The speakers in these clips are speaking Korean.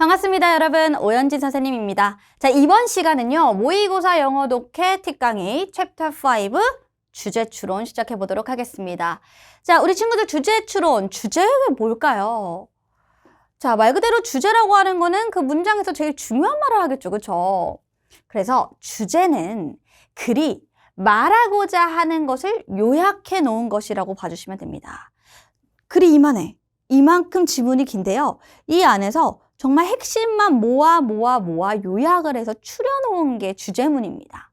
반갑습니다, 여러분. 오연진 선생님입니다. 자, 이번 시간은요, 모의고사 영어 독해 팁강의 챕터 5 주제 추론 시작해 보도록 하겠습니다. 자, 우리 친구들 주제 추론, 주제가 뭘까요? 자, 말 그대로 주제라고 하는 거는 그 문장에서 제일 중요한 말을 하겠죠, 그쵸? 그래서 주제는 글이 말하고자 하는 것을 요약해 놓은 것이라고 봐주시면 됩니다. 글이 이만해. 이만큼 지문이 긴데요. 이 안에서 정말 핵심만 모아 요약을 해서 추려놓은 게 주제문입니다.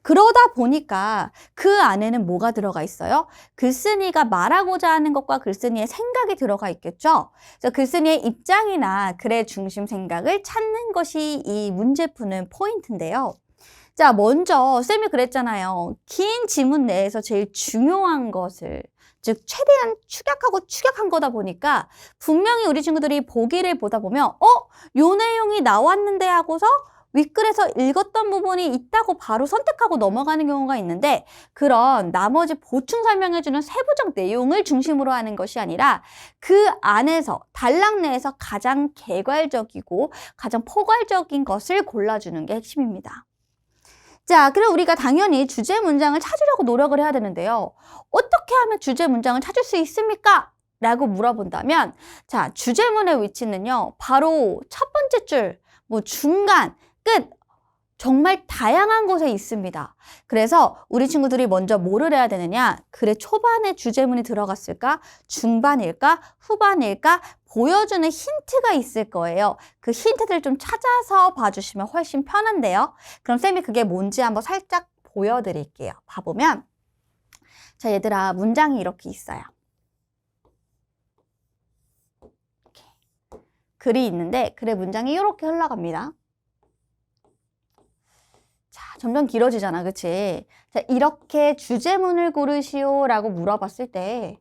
그러다 보니까 그 안에는 뭐가 들어가 있어요? 글쓴이가 말하고자 하는 것과 글쓴이의 생각이 들어가 있겠죠? 그래서 글쓴이의 입장이나 글의 중심 생각을 찾는 것이 이 문제 푸는 포인트인데요. 자, 먼저 쌤이 그랬잖아요. 긴 지문 내에서 제일 중요한 것을, 즉 최대한 축약한 거다 보니까 분명히 우리 친구들이 보기를 보다 보면 요 내용이 나왔는데 하고서 윗글에서 읽었던 부분이 있다고 바로 선택하고 넘어가는 경우가 있는데, 그런 나머지 보충 설명해주는 세부적 내용을 중심으로 하는 것이 아니라 그 안에서 단락 내에서 가장 개괄적이고 가장 포괄적인 것을 골라주는 게 핵심입니다. 자, 그럼 우리가 당연히 주제 문장을 찾으려고 노력을 해야 되는데요. 어떻게 하면 주제 문장을 찾을 수 있습니까? 라고 물어본다면, 자, 주제문의 위치는요, 바로 첫 번째 줄, 중간, 끝, 정말 다양한 곳에 있습니다. 그래서 우리 친구들이 먼저 뭐를 해야 되느냐? 글의 초반에 주제문이 들어갔을까? 중반일까? 후반일까? 보여주는 힌트가 있을 거예요. 그 힌트들 좀 찾아서 봐주시면 훨씬 편한데요. 그럼 쌤이 그게 뭔지 한번 살짝 보여드릴게요. 봐보면, 자, 얘들아, 문장이 이렇게 있어요. 이렇게. 글이 있는데 글의 문장이 이렇게 흘러갑니다. 자, 점점 길어지잖아, 그치? 자, 이렇게 주제문을 고르시오 라고 물어봤을 때,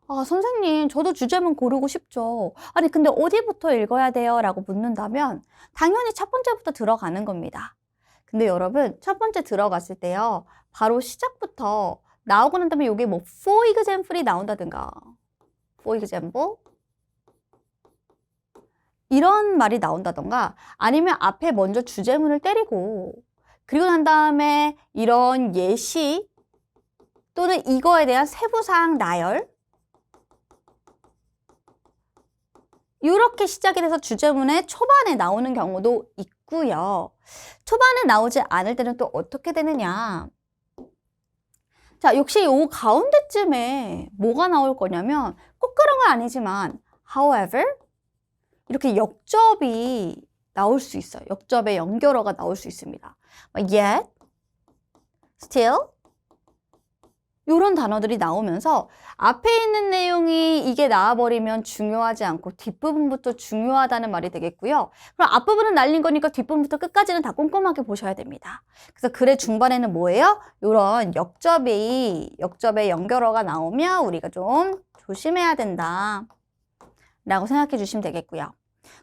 아, 선생님, 저도 주제문 고르고 싶죠. 아니, 근데 어디부터 읽어야 돼요? 라고 묻는다면 당연히 첫 번째부터 들어가는 겁니다. 근데 여러분, 첫 번째 들어갔을 때요, 바로 시작부터 나오고 난 다음에 이게 for example이 나온다든가, for example, 이런 말이 나온다던가, 아니면 앞에 먼저 주제문을 때리고, 그리고 난 다음에 이런 예시 또는 이거에 대한 세부사항 나열, 이렇게 시작이 돼서 주제문의 초반에 나오는 경우도 있고요. 초반에 나오지 않을 때는 또 어떻게 되느냐. 자, 역시 요 가운데쯤에 뭐가 나올 거냐면, 꼭 그런 건 아니지만 however, 이렇게 역접이 나올 수 있어요. 역접의 연결어가 나올 수 있습니다. yet, still, 이런 단어들이 나오면서 앞에 있는 내용이 이게 나와버리면 중요하지 않고 뒷부분부터 중요하다는 말이 되겠고요. 그럼 앞부분은 날린 거니까 뒷부분부터 끝까지는 다 꼼꼼하게 보셔야 됩니다. 그래서 글의 중반에는 뭐예요? 이런 역접의 연결어가 나오면 우리가 좀 조심해야 된다 라고 생각해 주시면 되겠고요.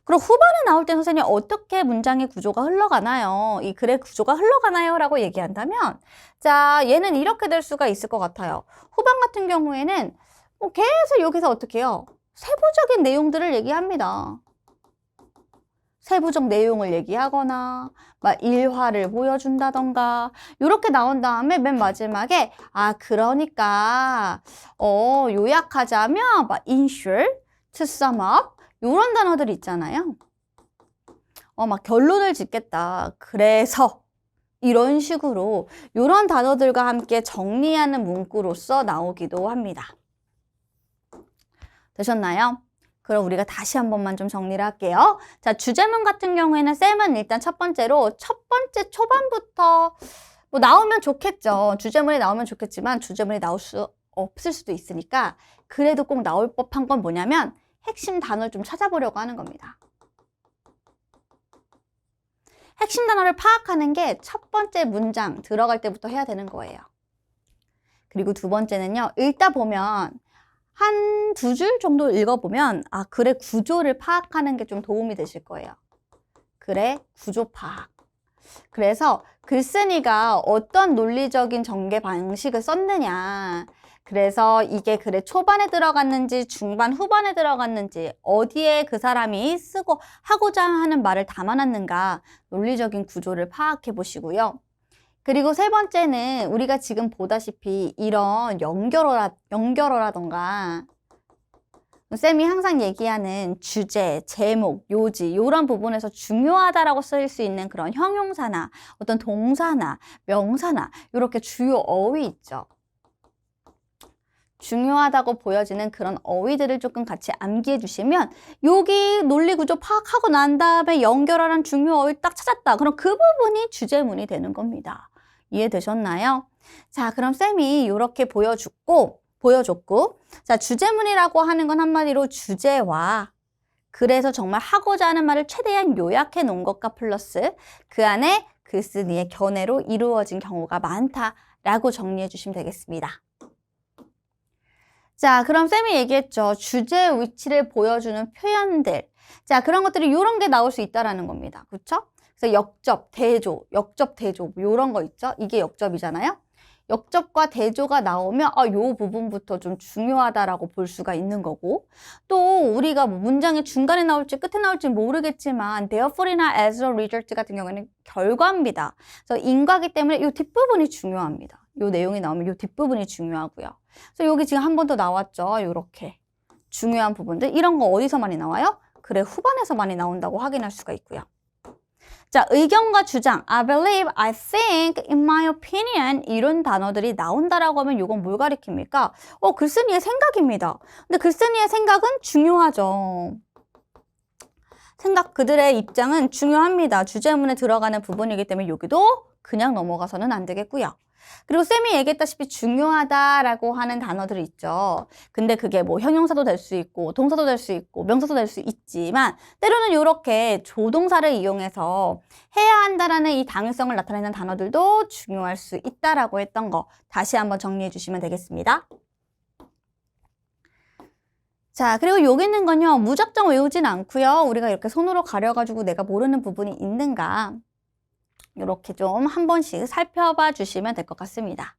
그럼 후반에 나올 때 선생님 어떻게 문장의 구조가 흘러가나요? 이 글의 구조가 흘러가나요? 라고 얘기한다면, 자, 얘는 이렇게 될 수가 있을 것 같아요. 후반 같은 경우에는 계속 여기서 어떻게 해요? 세부적인 내용들을 얘기합니다. 세부적 내용을 얘기하거나 막 일화를 보여준다던가 이렇게 나온 다음에 맨 마지막에 그러니까 요약하자면 막 in short, to sum up 이런 단어들 있잖아요. 막 결론을 짓겠다. 그래서 이런 식으로 이런 단어들과 함께 정리하는 문구로서 나오기도 합니다. 되셨나요? 그럼 우리가 다시 한 번만 좀 정리를 할게요. 자, 주제문 같은 경우에는 쌤은 일단 첫 번째로 첫 번째 초반부터 나오면 좋겠죠. 주제문이 나오면 좋겠지만 주제문이 나올 수 없을 수도 있으니까 그래도 꼭 나올 법한 건 뭐냐면 핵심 단어를 좀 찾아보려고 하는 겁니다. 핵심 단어를 파악하는 게 첫 번째 문장 들어갈 때부터 해야 되는 거예요. 그리고 두 번째는요, 읽다 보면 한 두 줄 정도 읽어보면 글의 구조를 파악하는 게 좀 도움이 되실 거예요. 글의 구조 파악. 그래서 글쓴이가 어떤 논리적인 전개 방식을 썼느냐, 그래서 이게 글의 초반에 들어갔는지 중반 후반에 들어갔는지 어디에 그 사람이 쓰고 하고자 하는 말을 담아놨는가 논리적인 구조를 파악해 보시고요. 그리고 세 번째는 우리가 지금 보다시피 이런 연결어라던가 쌤이 항상 얘기하는 주제, 제목, 요지 이런 부분에서 중요하다라고 쓰일 수 있는 그런 형용사나 어떤 동사나 명사나 이렇게 주요 어휘 있죠. 중요하다고 보여지는 그런 어휘들을 조금 같이 암기해 주시면 여기 논리 구조 파악하고 난 다음에 연결하는 중요 어휘 딱 찾았다. 그럼 그 부분이 주제문이 되는 겁니다. 이해되셨나요? 자, 그럼 쌤이 이렇게 보여줬고 자, 주제문이라고 하는 건 한마디로 주제와 그래서 정말 하고자 하는 말을 최대한 요약해 놓은 것과 플러스 그 안에 글쓴이의 견해로 이루어진 경우가 많다라고 정리해 주시면 되겠습니다. 자, 그럼 쌤이 얘기했죠. 주제 위치를 보여주는 표현들. 자, 그런 것들이 이런 게 나올 수 있다라는 겁니다. 그렇죠? 그래서 역접, 대조, 이런 거 있죠? 이게 역접이잖아요. 역접과 대조가 나오면 요 부분부터 좀 중요하다라고 볼 수가 있는 거고 또 우리가 뭐 문장의 중간에 나올지 끝에 나올지 모르겠지만 therefore나 as a result 같은 경우에는 결과입니다. 그래서 인과기 때문에 요 뒷부분이 중요합니다. 요 내용이 나오면 요 뒷부분이 중요하고요. 그래서 여기 지금 한 번 더 나왔죠. 요렇게 중요한 부분들 이런 거 어디서 많이 나와요? 글의 후반에서 많이 나온다고 확인할 수가 있고요. 자, 의견과 주장, I believe, I think, in my opinion 이런 단어들이 나온다라고 하면 이건 뭘 가리킵니까? 글쓴이의 생각입니다. 근데 글쓴이의 생각은 중요하죠. 생각, 그들의 입장은 중요합니다. 주제문에 들어가는 부분이기 때문에 여기도 그냥 넘어가서는 안 되겠고요. 그리고 쌤이 얘기했다시피 중요하다라고 하는 단어들이 있죠. 근데 그게 뭐 형용사도 될 수 있고 동사도 될 수 있고 명사도 될 수 있지만 때로는 이렇게 조동사를 이용해서 해야 한다라는 이 당위성을 나타내는 단어들도 중요할 수 있다라고 했던 거 다시 한번 정리해 주시면 되겠습니다. 자, 그리고 여기 있는 건요. 무작정 외우진 않고요. 우리가 이렇게 손으로 가려가지고 내가 모르는 부분이 있는가 이렇게 좀 한 번씩 살펴봐 주시면 될 것 같습니다.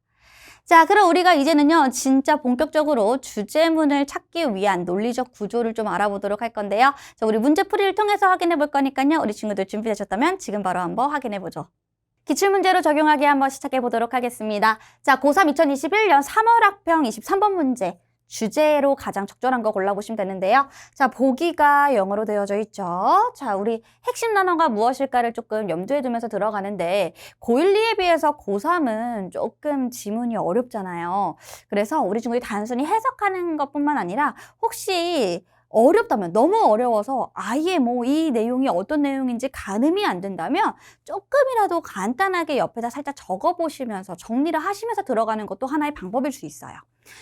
자, 그럼 우리가 이제는요, 진짜 본격적으로 주제문을 찾기 위한 논리적 구조를 좀 알아보도록 할 건데요. 자, 우리 문제풀이를 통해서 확인해 볼 거니까요. 우리 친구들 준비되셨다면 지금 바로 한번 확인해 보죠. 기출문제로 적용하기 한번 시작해 보도록 하겠습니다. 자, 고3 2021년 3월 학평 23번 문제. 주제로 가장 적절한 거 골라보시면 되는데요. 자, 보기가 영어로 되어져 있죠. 자, 우리 핵심 단어가 무엇일까를 조금 염두에 두면서 들어가는데 고1, 2에 비해서 고3은 조금 지문이 어렵잖아요. 그래서 우리 친구들이 단순히 해석하는 것뿐만 아니라 혹시 어렵다면 너무 어려워서 아예 뭐 이 내용이 어떤 내용인지 가늠이 안 된다면 조금이라도 간단하게 옆에다 살짝 적어보시면서 정리를 하시면서 들어가는 것도 하나의 방법일 수 있어요.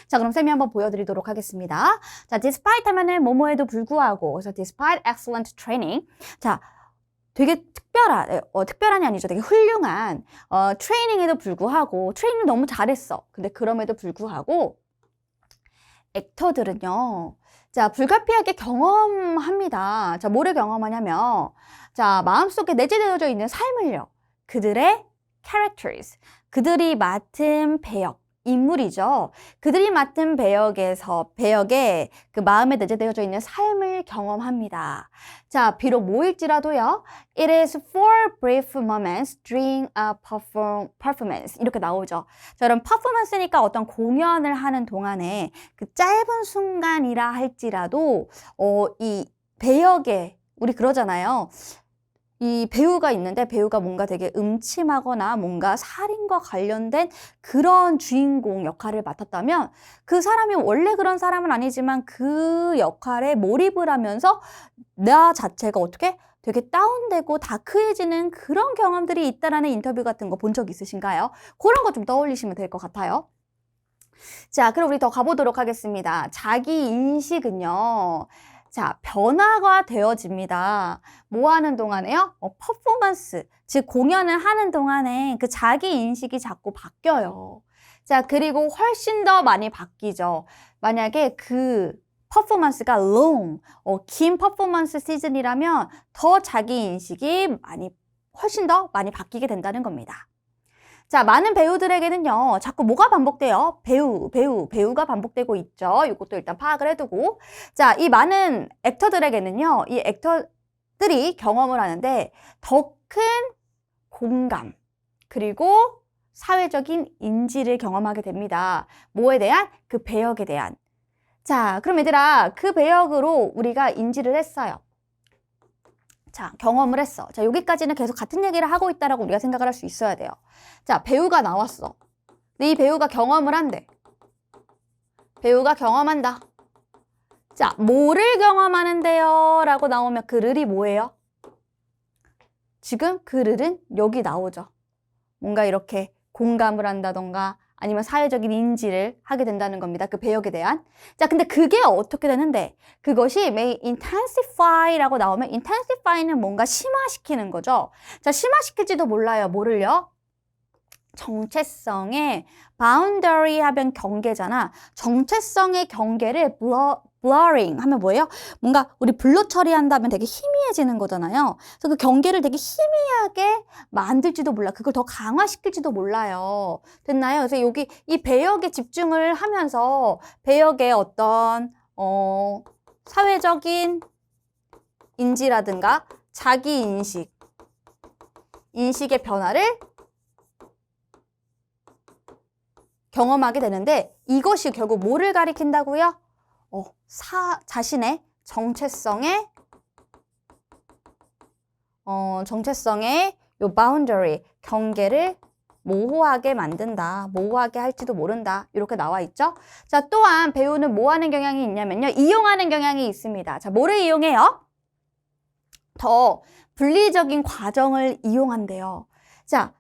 자, 그럼 쌤이 한번 보여드리도록 하겠습니다. 자, despite 하면은 뭐뭐에도 불구하고, 그래서 despite excellent training. 자, 되게 특별한이 아니죠. 되게 훌륭한, 트레이닝에도 불구하고, 트레이닝 너무 잘했어. 근데 그럼에도 불구하고, 액터들은요, 자, 불가피하게 경험합니다. 자, 뭐를 경험하냐면, 자, 마음속에 내재되어져 있는 삶을요. 그들의 characters, 그들이 맡은 배역, 인물이죠. 그들이 맡은 배역에 그 마음에 내재되어져 있는 삶을 경험합니다. 자, 비록 모일지라도요. It is for brief moments during a performance. 이렇게 나오죠. 자, 그럼 퍼포먼스니까 어떤 공연을 하는 동안에 그 짧은 순간이라 할지라도 이 배역에 우리 그러잖아요. 이 배우가 있는데 배우가 뭔가 되게 음침하거나 뭔가 살인과 관련된 그런 주인공 역할을 맡았다면 그 사람이 원래 그런 사람은 아니지만 그 역할에 몰입을 하면서 나 자체가 어떻게 되게 다운되고 다크해지는 그런 경험들이 있다라는 인터뷰 같은 거 본 적 있으신가요? 그런 거 좀 떠올리시면 될 것 같아요. 자, 그럼 우리 더 가보도록 하겠습니다. 자기 인식은요. 자, 변화가 되어집니다. 뭐 하는 동안에요? 퍼포먼스, 즉 공연을 하는 동안에 그 자기 인식이 자꾸 바뀌어요. 자, 그리고 훨씬 더 많이 바뀌죠. 만약에 그 퍼포먼스가 긴 퍼포먼스 시즌이라면 더 자기 인식이 훨씬 더 많이 바뀌게 된다는 겁니다. 자, 많은 배우들에게는요, 자꾸 뭐가 반복돼요? 배우가 반복되고 있죠. 이것도 일단 파악을 해두고. 자, 이 많은 액터들에게는요, 이 액터들이 경험을 하는데 더 큰 공감, 그리고 사회적인 인지를 경험하게 됩니다. 뭐에 대한? 그 배역에 대한. 자, 그럼 얘들아, 그 배역으로 우리가 인지를 했어요. 자, 경험을 했어. 자, 여기까지는 계속 같은 얘기를 하고 있다라고 우리가 생각을 할 수 있어야 돼요. 자, 배우가 나왔어. 근데 이 배우가 경험을 한대. 배우가 경험한다. 자, 뭐를 경험하는데요? 라고 나오면 그 르이 뭐예요? 지금 그 르는 여기 나오죠. 뭔가 이렇게 공감을 한다던가 아니면 사회적인 인지를 하게 된다는 겁니다. 그 배역에 대한. 자, 근데 그게 어떻게 되는데? 그것이 may intensify라고 나오면 intensify는 뭔가 심화시키는 거죠. 자, 심화시킬지도 몰라요. 뭐를요? 정체성의 boundary 하면 경계잖아. 정체성의 경계를 blurring 하면 뭐예요? 뭔가 우리 블러 처리한다면 되게 희미해지는 거잖아요. 그래서 그 경계를 되게 희미하게 만들지도 몰라. 그걸 더 강화시킬지도 몰라요. 됐나요? 그래서 여기 이 배역에 집중을 하면서 배역의 어떤 사회적인 인지라든가 자기 인식의 변화를 경험하게 되는데 이것이 결국 뭐를 가리킨다고요? 자신의 정체성의 요 boundary, 경계를 모호하게 만든다. 모호하게 할지도 모른다. 이렇게 나와 있죠? 자, 또한 배우는 뭐 하는 경향이 있냐면요. 이용하는 경향이 있습니다. 자, 뭐를 이용해요? 더 분리적인 과정을 이용한대요. 자,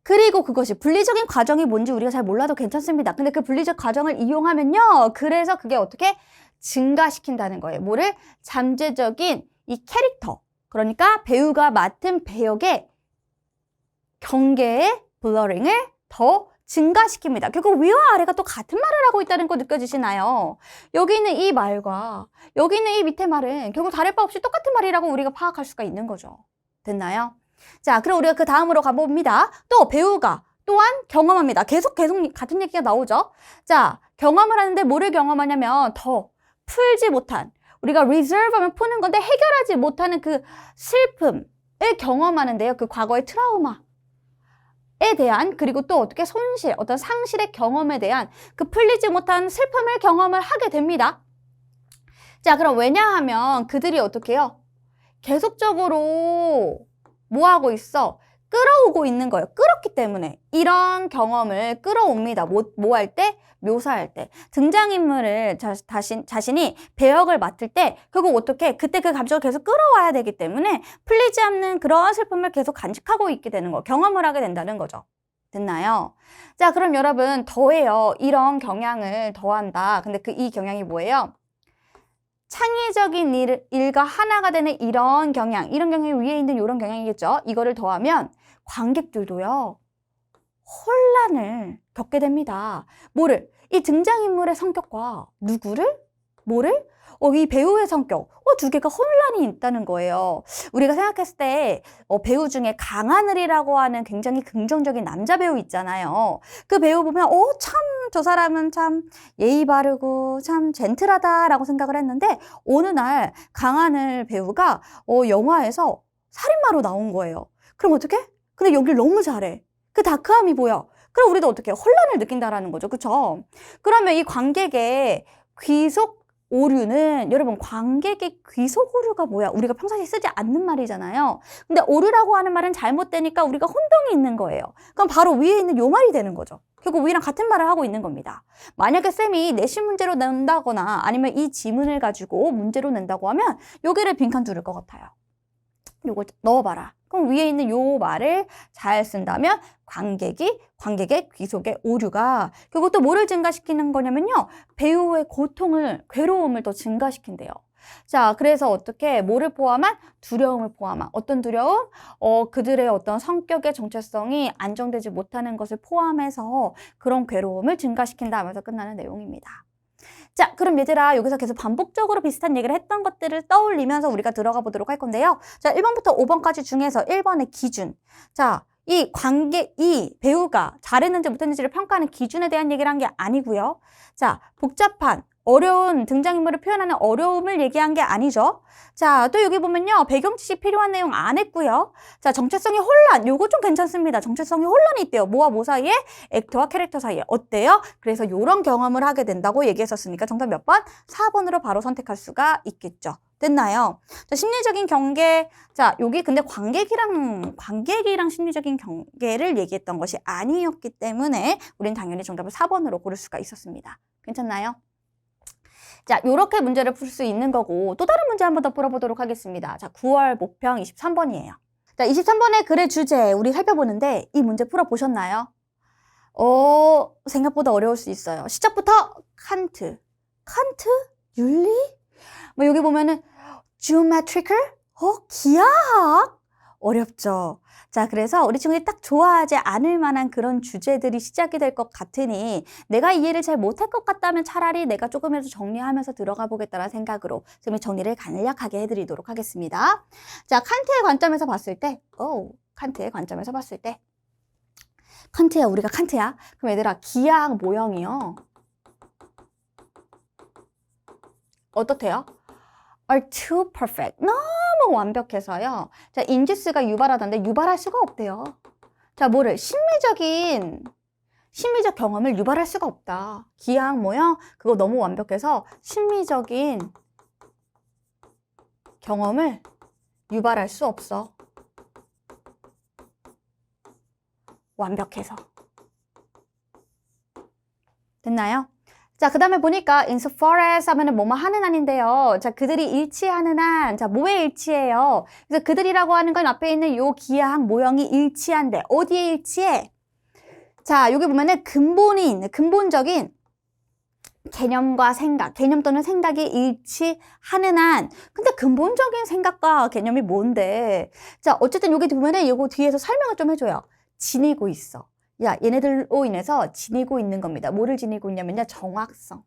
그리고 그것이 분리적인 과정이 뭔지 우리가 잘 몰라도 괜찮습니다. 근데 그 분리적 과정을 이용하면요. 그래서 그게 어떻게 증가시킨다는 거예요. 뭐를? 잠재적인 이 캐릭터. 그러니까 배우가 맡은 배역의 경계의 블러링을 더 증가시킵니다. 결국 위와 아래가 또 같은 말을 하고 있다는 거 느껴지시나요? 여기 있는 이 말과 여기 있는 이 밑에 말은 결국 다를 바 없이 똑같은 말이라고 우리가 파악할 수가 있는 거죠. 됐나요? 자, 그럼 우리가 그 다음으로 가봅니다. 또 배우가 또한 경험합니다. 계속 같은 얘기가 나오죠. 자, 경험을 하는데 뭐를 경험하냐면 더 풀지 못한, 우리가 reserve 하면 푸는 건데 해결하지 못하는 그 슬픔을 경험하는데요. 그 과거의 트라우마에 대한, 그리고 또 어떻게 손실, 어떤 상실의 경험에 대한 그 풀리지 못한 슬픔을 경험을 하게 됩니다. 자, 그럼 왜냐하면 그들이 어떻게 해요? 계속적으로 뭐 하고 있어? 끌어오고 있는 거예요. 끌었기 때문에 이런 경험을 끌어옵니다. 뭐 할 때? 묘사할 때. 등장인물을 자신이 배역을 맡을 때 결국 어떻게? 그때 그 감정을 계속 끌어와야 되기 때문에 풀리지 않는 그런 슬픔을 계속 간직하고 있게 되는 거, 경험을 하게 된다는 거죠. 됐나요? 자, 그럼 여러분 더해요. 이런 경향을 더한다. 근데 이 경향이 뭐예요? 창의적인 일과 하나가 되는 이런 경향이 위에 있는 이런 경향이겠죠. 이거를 더하면 관객들도요, 혼란을 겪게 됩니다. 뭐를? 이 등장인물의 성격과 뭐를? 이 배우의 성격, 두 개가 혼란이 있다는 거예요. 우리가 생각했을 때 배우 중에 강하늘이라고 하는 굉장히 긍정적인 남자 배우 있잖아요. 그 배우 보면 참 저 사람은 참 예의 바르고 참 젠틀하다라고 생각을 했는데 어느 날 강하늘 배우가 영화에서 살인마로 나온 거예요. 그럼 어떡해? 근데 연기를 너무 잘해. 그 다크함이 보여. 그럼 우리도 어떻게 혼란을 느낀다라는 거죠. 그쵸? 그러면 이 관객의 귀속 오류는, 여러분, 관객의 귀속 오류가 뭐야? 우리가 평상시에 쓰지 않는 말이잖아요. 근데 오류라고 하는 말은 잘못되니까 우리가 혼동이 있는 거예요. 그럼 바로 위에 있는 요 말이 되는 거죠. 결국 위랑 같은 말을 하고 있는 겁니다. 만약에 쌤이 내신 문제로 낸다거나 아니면 이 지문을 가지고 문제로 낸다고 하면 여기를 빈칸 두를 것 같아요. 요걸 넣어봐라. 그럼 위에 있는 요 말을 잘 쓴다면 관객의 귀속의 오류가 결국 또 뭐를 증가시키는 거냐면요. 배우의 괴로움을 더 증가시킨대요. 자, 그래서 어떻게 뭐를 포함한? 두려움을 포함한. 어떤 두려움? 그들의 어떤 성격의 정체성이 안정되지 못하는 것을 포함해서 그런 괴로움을 증가시킨다 하면서 끝나는 내용입니다. 자, 그럼 얘들아, 여기서 계속 반복적으로 비슷한 얘기를 했던 것들을 떠올리면서 우리가 들어가 보도록 할 건데요. 자, 1번부터 5번까지 중에서 1번의 기준. 자, 이 배우가 잘했는지 못했는지를 평가하는 기준에 대한 얘기를 한 게 아니고요. 자, 복잡한, 어려운 등장인물을 표현하는 어려움을 얘기한 게 아니죠. 자, 또 여기 보면요. 배경 지시 필요한 내용 안 했고요. 자, 정체성의 혼란. 요거 좀 괜찮습니다. 정체성의 혼란이 있대요. 뭐와 뭐 사이에? 액터와 캐릭터 사이에. 어때요? 그래서 요런 경험을 하게 된다고 얘기했었으니까 정답 몇 번? 4번으로 바로 선택할 수가 있겠죠. 됐나요? 자, 심리적인 경계. 자, 여기 근데 관객이랑 심리적인 경계를 얘기했던 것이 아니었기 때문에 우린 당연히 정답을 4번으로 고를 수가 있었습니다. 괜찮나요? 자, 요렇게 문제를 풀 수 있는 거고 또 다른 문제 한 번 더 풀어보도록 하겠습니다. 자, 9월 모평 23번이에요. 자, 23번의 글의 주제 우리 살펴보는데 이 문제 풀어보셨나요? 생각보다 어려울 수 있어요. 시작부터 칸트. 칸트? 윤리? 뭐 여기 보면은 geometrical? 기하학? 어렵죠. 자, 그래서 우리 친구들이 딱 좋아하지 않을 만한 그런 주제들이 시작이 될 것 같으니 내가 이해를 잘 못할 것 같다면 차라리 내가 조금이라도 정리하면서 들어가 보겠다는 생각으로 지금 정리를 간략하게 해드리도록 하겠습니다. 자, 칸트의 관점에서 봤을 때 칸트의 관점에서 봤을 때 칸트야, 우리가 칸트야? 그럼 얘들아, 기하학 모형이요. 어떻대요? are too perfect. 너무 완벽해서요. 자, 인지수가 유발하던데 유발할 수가 없대요. 자, 뭐를? 심리적 경험을 유발할 수가 없다. 기하학 모형? 그거 너무 완벽해서 심리적인 경험을 유발할 수 없어. 완벽해서. 됐나요? 자, 그 다음에 보니까 insofar as 하면은 뭐뭐 하는 한인데요. 자, 그들이 일치하는 한. 자, 뭐에 일치해요? 그래서 그들이라고 하는 건 앞에 있는 요 기하학 모형이 일치한대. 어디에 일치해? 자, 여기 보면은 근본적인 개념과 생각, 개념 또는 생각이 일치하는 한. 근데 근본적인 생각과 개념이 뭔데? 자, 어쨌든 여기 보면은 이거 뒤에서 설명을 좀 해줘요. 지니고 있어. 야, 얘네들로 인해서 지니고 있는 겁니다. 뭐를 지니고 있냐면요. 정확성.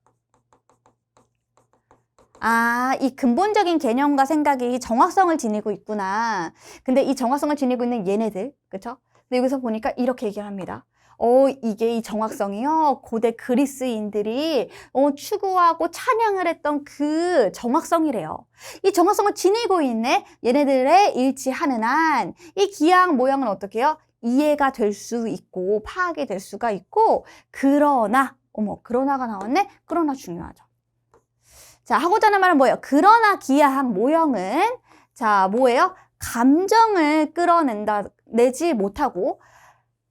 아, 이 근본적인 개념과 생각이 정확성을 지니고 있구나. 근데 이 정확성을 지니고 있는 얘네들, 그쵸? 근데 여기서 보니까 이렇게 얘기를 합니다. 이게 이 정확성이요. 고대 그리스인들이 추구하고 찬양을 했던 그 정확성이래요. 이 정확성을 지니고 있네. 얘네들의 일치하는 한. 이 기하학 모형은 어떻게 해요? 이해가 될 수 있고 파악이 될 수가 있고 그러나가 나왔네. 그러나 중요하죠. 자, 하고자 하는 말은 뭐예요? 그러나 기하학 모형은 자, 뭐예요? 감정을 끌어내지 못하고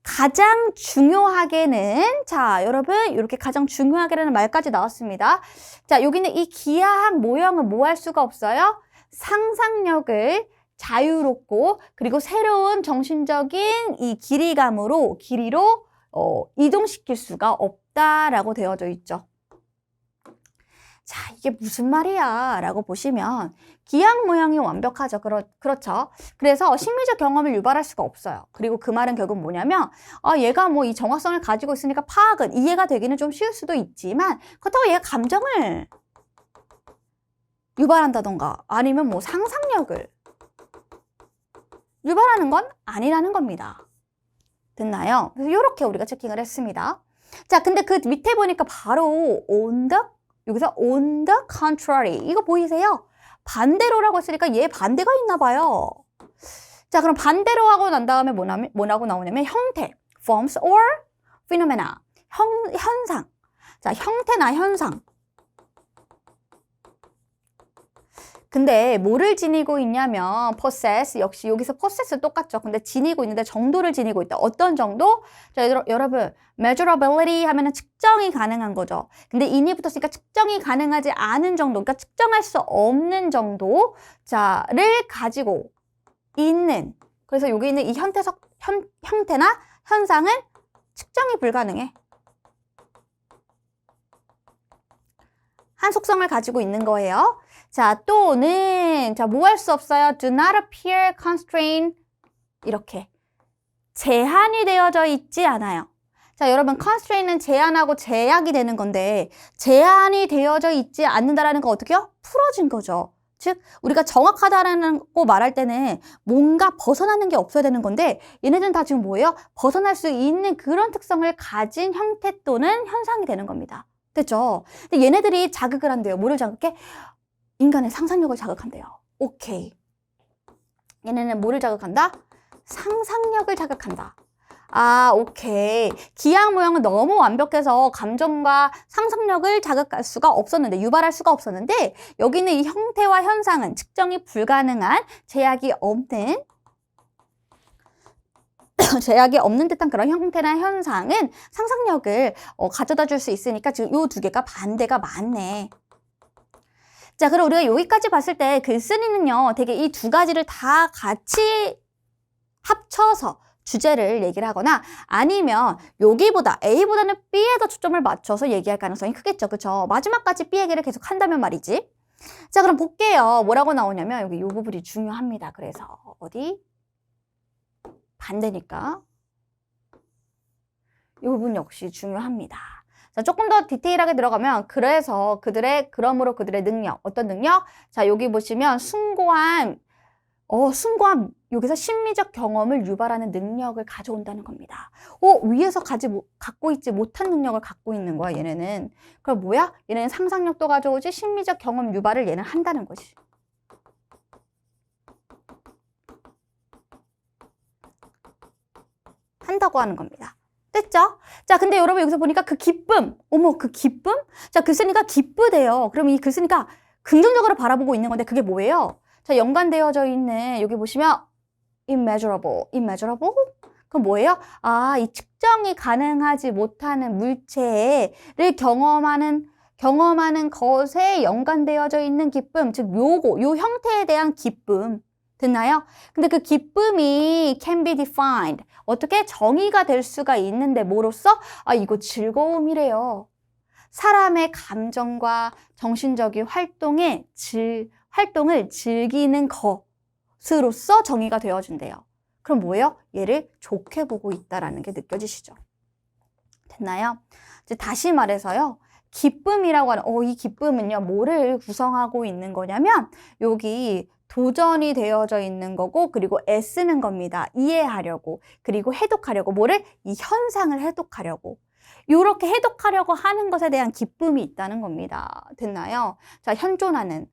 가장 중요하게는 자, 여러분 이렇게 가장 중요하게라는 말까지 나왔습니다. 자, 여기는 이 기하학 모형은 뭐 할 수가 없어요? 상상력을 자유롭고 그리고 새로운 정신적인 이 기리로 이동시킬 수가 없다라고 되어져 있죠. 자, 이게 무슨 말이야? 라고 보시면 기하학 모형이 완벽하죠. 그렇죠. 그래서 심리적 경험을 유발할 수가 없어요. 그리고 그 말은 결국 뭐냐면 얘가 뭐 이 정확성을 가지고 있으니까 파악은 이해가 되기는 좀 쉬울 수도 있지만 그렇다고 얘가 감정을 유발한다던가 아니면 뭐 상상력을 유발하는 건 아니라는 겁니다. 됐나요? 그래서 이렇게 우리가 체킹을 했습니다. 자, 근데 그 밑에 보니까 바로 여기서 on the contrary. 이거 보이세요? 반대로라고 했으니까 얘 반대가 있나 봐요. 자, 그럼 반대로 하고 난 다음에 뭐라고 나오냐면 형태, forms or phenomena. 현상. 자, 형태나 현상. 근데 뭐를 지니고 있냐면 possess, 역시 여기서 possess 똑같죠. 근데 지니고 있는데 정도를 지니고 있다. 어떤 정도? 자, 여러분 measurability 하면은 측정이 가능한 거죠. 근데 in이 붙었으니까 측정이 가능하지 않은 정도, 그러니까 측정할 수 없는 정도 자를 가지고 있는. 그래서 여기 있는 이 형태나 현상은 측정이 불가능해. 한 속성을 가지고 있는 거예요. 자, 또는 뭐 할 수 없어요? Do not appear constrained. 이렇게 제한이 되어져 있지 않아요. 자, 여러분 constraint는 제한하고 제약이 되는 건데 제한이 되어져 있지 않는다라는 거 어떻게요? 풀어진 거죠. 즉 우리가 정확하다라고 말할 때는 뭔가 벗어나는 게 없어야 되는 건데 얘네들은 다 지금 뭐예요? 벗어날 수 있는 그런 특성을 가진 형태 또는 현상이 되는 겁니다. 됐죠? 근데 얘네들이 자극을 한대요. 뭐를 자극해? 인간의 상상력을 자극한대요. 오케이. 얘네는 뭐를 자극한다? 상상력을 자극한다. 아, 오케이. 기하 모형은 너무 완벽해서 감정과 상상력을 자극할 수가 없었는데, 유발할 수가 없었는데, 여기는 이 형태와 현상은 측정이 불가능한 제약이 없는 제약이 없는 듯한 그런 형태나 현상은 상상력을 가져다 줄 수 있으니까 지금 요 두 개가 반대가 맞네. 자, 그럼 우리가 여기까지 봤을 때 글쓰기는요, 되게 이 두 가지를 다 같이 합쳐서 주제를 얘기를 하거나 아니면 여기보다 A보다는 B에 더 초점을 맞춰서 얘기할 가능성이 크겠죠. 그쵸? 마지막까지 B 얘기를 계속 한다면 말이지. 자, 그럼 볼게요. 뭐라고 나오냐면 여기 이 부분이 중요합니다. 그래서 어디? 반대니까 이 부분 역시 중요합니다. 자, 조금 더 디테일하게 들어가면 그래서 그러므로 그들의 능력, 어떤 능력? 자, 여기 보시면 숭고한 여기서 심미적 경험을 유발하는 능력을 가져온다는 겁니다. 위에서 갖고 있지 못한 능력을 갖고 있는 거야, 얘네는. 그럼 뭐야? 얘네는 상상력도 가져오지, 심미적 경험 유발을 얘는 한다는 거지. 한다고 하는 겁니다. 됐죠? 자, 근데 여러분 여기서 보니까 그 기쁨, 그 기쁨? 자, 글쓴이가 기쁘대요. 그럼 이 글쓴이가 긍정적으로 바라보고 있는 건데 그게 뭐예요? 자, 연관되어져 있는 여기 보시면 immeasurable. 그럼 뭐예요? 아, 이 측정이 가능하지 못하는 물체를 경험하는 것에 연관되어져 있는 기쁨, 즉 요 형태에 대한 기쁨. 됐나요? 근데 그 기쁨이 can be defined. 어떻게 정의가 될 수가 있는데 뭐로써? 아, 이거 즐거움이래요. 사람의 감정과 정신적인 활동을 즐기는 것으로서 정의가 되어준대요. 그럼 뭐예요? 얘를 좋게 보고 있다라는 게 느껴지시죠? 됐나요? 이제 다시 말해서요. 기쁨이라고 하는, 이 기쁨은요, 뭐를 구성하고 있는 거냐면, 여기 도전이 되어져 있는 거고, 그리고 애쓰는 겁니다. 이해하려고, 그리고 해독하려고, 뭐를? 이 현상을 해독하려고. 요렇게 해독하려고 하는 것에 대한 기쁨이 있다는 겁니다. 됐나요? 자, 현존하는.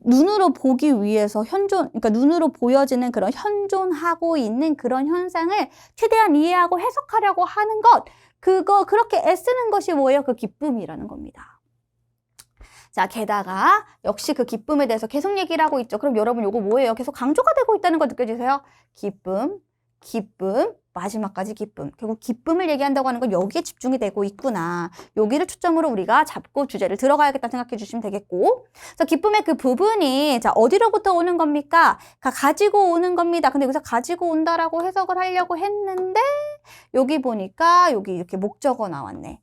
눈으로 보기 위해서 그러니까 눈으로 보여지는 그런 현존하고 있는 그런 현상을 최대한 이해하고 해석하려고 하는 것, 그렇게 애쓰는 것이 뭐예요? 그 기쁨이라는 겁니다. 자, 게다가 역시 그 기쁨에 대해서 계속 얘기를 하고 있죠. 그럼 여러분 요거 뭐예요? 계속 강조가 되고 있다는 거 느껴지세요? 기쁨, 마지막까지 기쁨. 결국 기쁨을 얘기한다고 하는 건 여기에 집중이 되고 있구나. 여기를 초점으로 우리가 잡고 주제를 들어가야겠다 생각해 주시면 되겠고. 그래서 기쁨의 그 부분이 자, 어디로부터 오는 겁니까? 가지고 오는 겁니다. 근데 여기서 가지고 온다라고 해석을 하려고 했는데 여기 보니까 여기 이렇게 목적어 나왔네.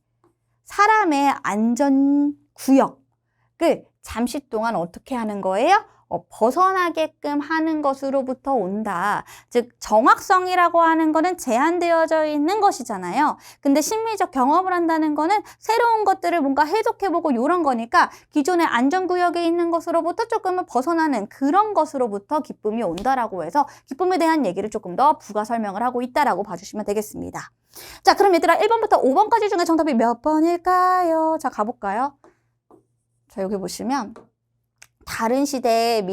사람의 안전 구역을 잠시 동안 어떻게 하는 거예요? 벗어나게끔 하는 것으로부터 온다. 즉 정확성이라고 하는 거는 제한되어져 있는 것이잖아요. 근데 심미적 경험을 한다는 거는 새로운 것들을 뭔가 해석해보고 이런 거니까 기존의 안전구역에 있는 것으로부터 조금은 벗어나는 그런 것으로부터 기쁨이 온다라고 해서 기쁨에 대한 얘기를 조금 더 부가 설명을 하고 있다라고 봐주시면 되겠습니다. 자, 그럼 얘들아 1번부터 5번까지 중에 정답이 몇 번일까요? 자, 가볼까요? 자, 여기 보시면 다른 시대의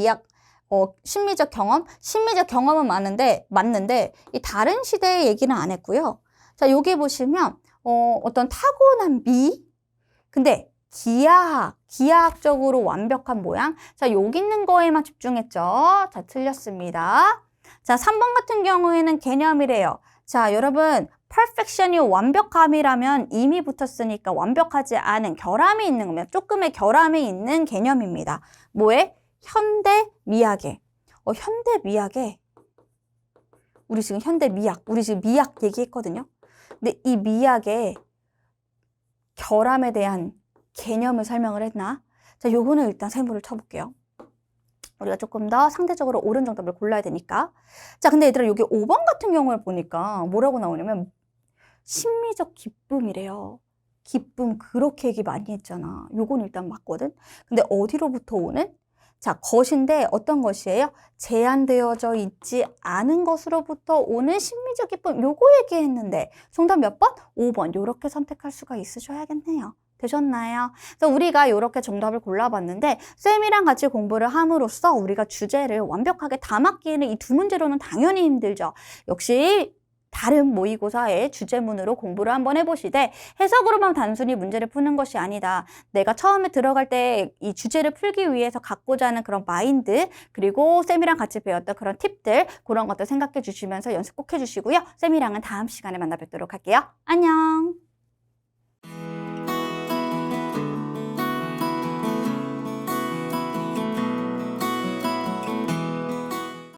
심미적 경험은 맞는데 이 다른 시대의 얘기는 안 했고요. 자, 여기 보시면 어떤 타고난 근데 기하학적으로 완벽한 모양. 자, 여기 있는 거에만 집중했죠. 자, 틀렸습니다. 자, 3번 같은 경우에는 개념이래요. 자, 여러분 perfection이 완벽함이라면 이미 붙었으니까 완벽하지 않은 결함이 있는 거면 조금의 결함이 있는 개념입니다. 뭐에? 현대 미학에. 현대 미학에 우리 지금 우리 지금 미학 얘기했거든요. 근데 이 미학의 결함에 대한 개념을 설명을 했나? 자, 요거는 일단 세모를 쳐볼게요. 우리가 조금 더 상대적으로 옳은 정답을 골라야 되니까. 자, 근데 얘들아 여기 5번 같은 경우를 보니까 뭐라고 나오냐면 심미적 기쁨이래요. 기쁨 그렇게 얘기 많이 했잖아. 요건 일단 맞거든. 근데 어디로부터 오는? 자, 것인데 어떤 것이에요? 제한되어져 있지 않은 것으로부터 오는 심리적 기쁨, 요거 얘기했는데 정답 몇 번? 5번. 요렇게 선택할 수가 있으셔야겠네요. 되셨나요? 그래서 우리가 이렇게 정답을 골라봤는데 쌤이랑 같이 공부를 함으로써 우리가 주제를 완벽하게 다 맞기에는 이 두 문제로는 당연히 힘들죠. 역시 다른 모의고사의 주제문으로 공부를 한번 해보시되 해석으로만 단순히 문제를 푸는 것이 아니다. 내가 처음에 들어갈 때 이 주제를 풀기 위해서 갖고자 하는 그런 마인드, 그리고 쌤이랑 같이 배웠던 그런 팁들, 그런 것들 생각해 주시면서 연습 꼭 해주시고요. 쌤이랑은 다음 시간에 만나 뵙도록 할게요. 안녕!